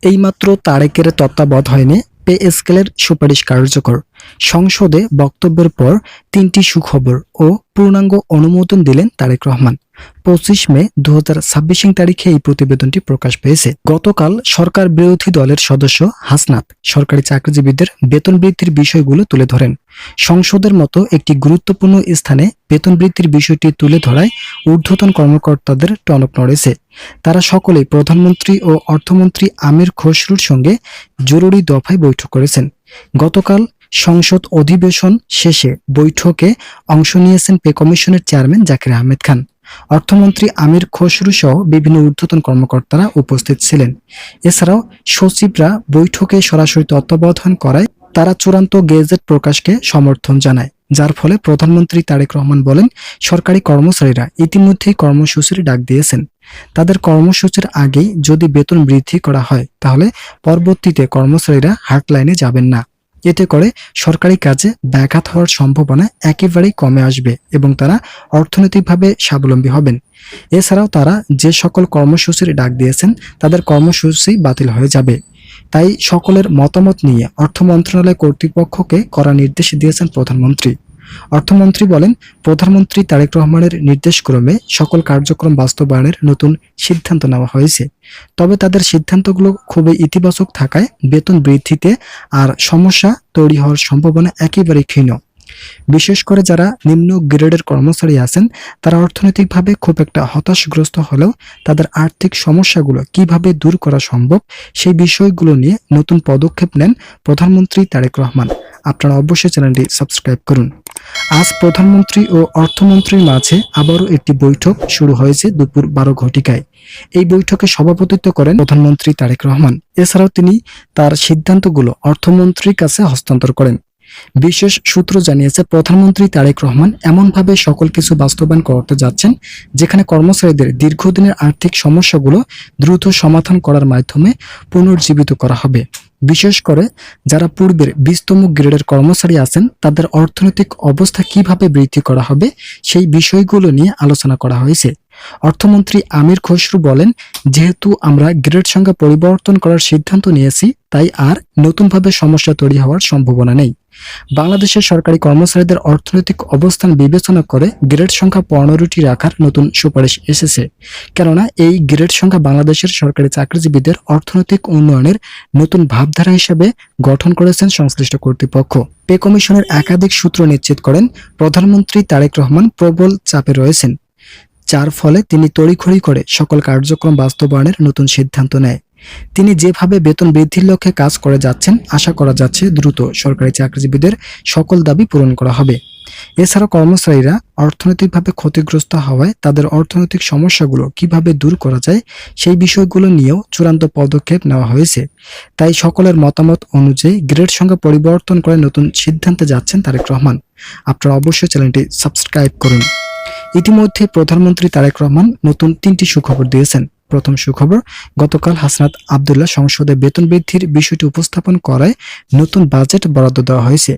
এইমাত্র তারেকের তত্ত্বাবধানে পে স্কেলের সুপারিশ কার্যকর। সংসদে বক্তব্যের পর ৩টি সুখবর ও পূর্ণাঙ্গ অনুমোদন দিলেন তারেক রহমান। ২৫ মে ২০২৬ তারিখে এই প্রতিবেদনটি প্রকাশ পেয়েছে। গতকাল সরকার বিরোধী দলের সদস্য হাসনাত সরকারি চাকরিজীবীদের বেতন বৃদ্ধির বিষয়গুলো তুলে ধরেন। সংসদের মতো একটি গুরুত্বপূর্ণ স্থানে বেতন বৃদ্ধির বিষয়টি তুলে ধরায় ঊর্ধ্বতন কর্মকর্তাদের টনক নড়েছে। তারা সকলেই প্রধানমন্ত্রী ও অর্থমন্ত্রী আমির খসরুর সঙ্গে জরুরি দফায় বৈঠক করেছেন। গতকাল সংসদ অধিবেশন শেষে বৈঠকে অংশ নিয়েছেন পে কমিশনের চেয়ারম্যান জাকির আহমেদ খান। অর্থমন্ত্রী আমির খসরু সহ বিভিন্ন ঊর্ধ্বতন কর্মকর্তারা উপস্থিত ছিলেন। এছাড়াও সচিবরা বৈঠকে সরাসরি তত্ত্বাবধান করায় তারা চূড়ান্ত গেজেট প্রকাশকে সমর্থন জানায়, যার ফলে প্রধানমন্ত্রী তারেক রহমান বলেন, সরকারি কর্মচারীরা ইতিমধ্যেই কর্মসূচির ডাক দিয়েছেন। তাদের কর্মসূচির আগেই যদি বেতন বৃদ্ধি করা হয় তাহলে পরবর্তীতে কর্মচারীরা হাটলাইনে যাবেন না। এতে করে সরকারি কাজে ব্যাঘাত হওয়ার সম্ভাবনা একেবারেই কমে আসবে এবং তারা অর্থনৈতিকভাবে স্বাবলম্বী হবেন। এছাড়াও তারা যে সকল কর্মসূচির ডাক দিয়েছেন তাদের কর্মসূচি বাতিল হয়ে যাবে। তাই সকলের মতামত নিয়ে অর্থ মন্ত্রণালয় কর্তৃপক্ষকে কড়া নির্দেশ দিয়েছেন প্রধানমন্ত্রী। অর্থমন্ত্রী বলেন, প্রধানমন্ত্রী তারেক রহমানের নির্দেশক্রমে সকল কার্যক্রম বাস্তবায়নের নতুন সিদ্ধান্ত নেওয়া হয়েছে। তবে তাদের সিদ্ধান্তগুলো খুবই ইতিবাচক থাকায় বেতন বৃদ্ধিতে আর সমস্যা তৈরি হওয়ার সম্ভাবনা একেবারেই ক্ষীণ। বিশেষ করে যারা নিম্ন গ্রেডের কর্মচারী আছেন তারা অর্থনৈতিকভাবে খুব একটা হতাশাগ্রস্ত হলেও তাদের আর্থিক সমস্যাগুলো কিভাবে দূর করা সম্ভব সেই বিষয়গুলো নিয়ে নতুন পদক্ষেপ নেন প্রধানমন্ত্রী তারেক রহমান। আপনারা অবশ্যই চ্যানেলটি সাবস্ক্রাইব করুন। আজ প্রধানমন্ত্রী ও অর্থমন্ত্রীর মাঝে আবারও একটি বৈঠক শুরু হয়েছে দুপুর ১২ ঘটিকায়। এই বৈঠকে সভাপতিত্ব করেন প্রধানমন্ত্রী তারেক রহমান। এছাড়াও তিনি তার সিদ্ধান্তগুলো অর্থমন্ত্রীর কাছে হস্তান্তর করেন। বিশেষ সূত্র জানিয়েছে, প্রধানমন্ত্রী তারেক রহমান এমনভাবে সকল কিছু বাস্তবায়ন করতে যাচ্ছেন যেখানে কর্মচারীদের দীর্ঘদিনের আর্থিক সমস্যাগুলো দ্রুত সমাধান করার মাধ্যমে পুনর্জীবিত করা হবে। বিশেষ করে যারা পূর্বের ২০তম গ্রেডের কর্মচারী আছেন তাদের অর্থনৈতিক অবস্থা কিভাবে বৃদ্ধি করা হবে সেই বিষয়গুলো নিয়ে আলোচনা করা হয়েছে। অর্থমন্ত্রী আমির খসরু বলেন, যেহেতু আমরা গ্রেড সংখ্যা পরিবর্তন করার সিদ্ধান্ত নিয়েছি তাই আর নতুনভাবে সমস্যা তৈরি হওয়ার সম্ভাবনা নেই। বাংলাদেশের সরকারি কর্মচারীদের অর্থনৈতিক অবস্থান বিবেচনা করে গ্রেড সংখ্যা ১৫টি রাখার নতুন সুপারিশ এসেছে। কেননা এই গ্রেড সংখ্যা বাংলাদেশের সরকারি চাকরিজীবীদের অর্থনৈতিক উন্নয়নের নতুন ভাবধারা হিসেবে গঠন করেছেন সংশ্লিষ্ট কর্তৃপক্ষ। পে কমিশনের একাধিক সূত্র নিশ্চিত করেন, প্রধানমন্ত্রী তারেক রহমান প্রবল চাপে রয়েছেন, যার ফলে তিনি তড়িঘড়ি করে সকল কার্যক্রম বাস্তবায়নের নতুন সিদ্ধান্ত নেয়। তিনি যেভাবে বেতন বৃদ্ধির লক্ষ্যে কাজ করে যাচ্ছেন, আশা করা যাচ্ছে দ্রুত সরকারি চাকরিজীবীদের সকল দাবি পূরণ করা হবে। এছাড়া কর্মচারীরা অর্থনৈতিকভাবে ক্ষতিগ্রস্ত হওয়ায় তাদের অর্থনৈতিক সমস্যাগুলো কিভাবে দূর করা যায় সেই বিষয়গুলো নিয়েও চূড়ান্ত পদক্ষেপ নেওয়া হয়েছে। তাই সকলের মতামত অনুযায়ী গ্রেড সংখ্যা পরিবর্তন করে নতুন সিদ্ধান্তে যাচ্ছেন তারেক রহমান। আপনারা অবশ্যই চ্যানেলটি সাবস্ক্রাইব করুন। ইতিমধ্যে প্রধানমন্ত্রী তারেক রহমান নতুন ৩টি সুখবর দিয়েছেন। প্রথম সুখবর, গতকাল হাসনাত আব্দুল্লাহ সংসদে বেতন বৃদ্ধির বিষয়টি উপস্থাপন করায় নতুন বাজেট বরাদ্দ দেওয়া হয়েছে।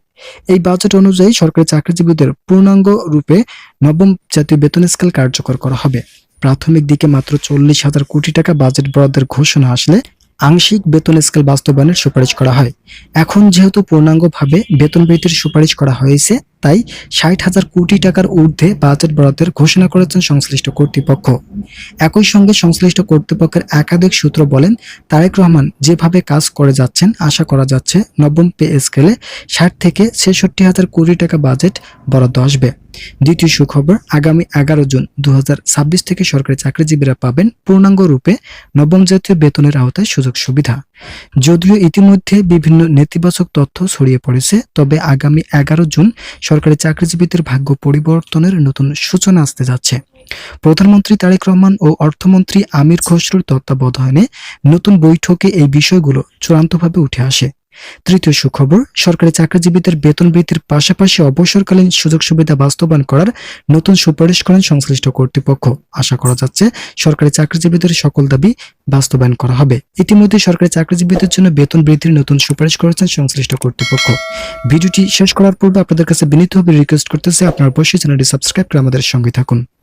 এই বাজেট অনুযায়ী সরকারি চাকরিজীবীদের পূর্ণাঙ্গ রূপে নবম জাতীয় বেতন স্কেল কার্যকর করা হবে। প্রাথমিক দিকে মাত্র ৪০,০০০ কোটি টাকা বাজেট বরাদ্দের ঘোষণা আসলে আংশিক বেতন স্কেল বাস্তবায়নের সুপারিশ করা হয়। এখন যেহেতু পূর্ণাঙ্গভাবে বেতন বৃদ্ধির সুপারিশ করা হয়েছে তাই ৬০,০০০ কোটি টাকার ঊর্ধ্বে বাজেট বরাদ্দের ঘোষণা করেছেন সংশ্লিষ্ট কর্তৃপক্ষ। একই সঙ্গে সংশ্লিষ্ট কর্তৃপক্ষের একাধিক সূত্র বলেন, তারেক রহমান যেভাবে কাজ করে যাচ্ছেন আশা করা যাচ্ছে নবম পে স্কেলে ৬০ থেকে ৬৬,০০০ কোটি টাকা বাজেট বরাদ্দ আসবে। দ্বিতীয় সুখবর, আগামী ১১ জুন ২০২৬ থেকে সরকারি চাকরিজীবীরা পাবেন পূর্ণাঙ্গ রূপে নবম জাতীয় বেতনের আওতায় সুযোগ সুবিধা। যদিও ইতিমধ্যে বিভিন্ন নেতিবাচক তথ্য ছড়িয়ে পড়েছে, তবে আগামী ১১ জুন সরকারি চাকরিজীবীদের ভাগ্য পরিবর্তনের নতুন সূচনা আসতে যাচ্ছে। প্রধানমন্ত্রী তারেক রহমান ও অর্থমন্ত্রী আমির খসরুর তত্ত্বাবধানে নতুন বৈঠকে এই বিষয়গুলো চূড়ান্তভাবে উঠে আসে। তৃতীয় সুখবর, সরকারি চাকরিজীবীদের বেতন বৃদ্ধির পাশাপাশি অবসরকালীন সুযোগ সুবিধা বাস্তবায়ন করার নতুন সুপারিশ করেন সংশ্লিষ্ট কর্তৃপক্ষ। আশা করা যাচ্ছে সরকারি চাকরিজীবীদের সকল দাবি বাস্তবায়ন করা হবে। ইতিমধ্যে সরকারি চাকরিজীবীদের জন্য বেতন বৃদ্ধির নতুন সুপারিশ করেছেন সংশ্লিষ্ট কর্তৃপক্ষ। ভিডিওটি শেষ করার পূর্বে আপনাদের কাছে বিনীতভাবে রিকোয়েস্ট করতেছে, আপনারা অবশ্যই চ্যানেলটি সাবস্ক্রাইব করে আমাদের সঙ্গে থাকুন।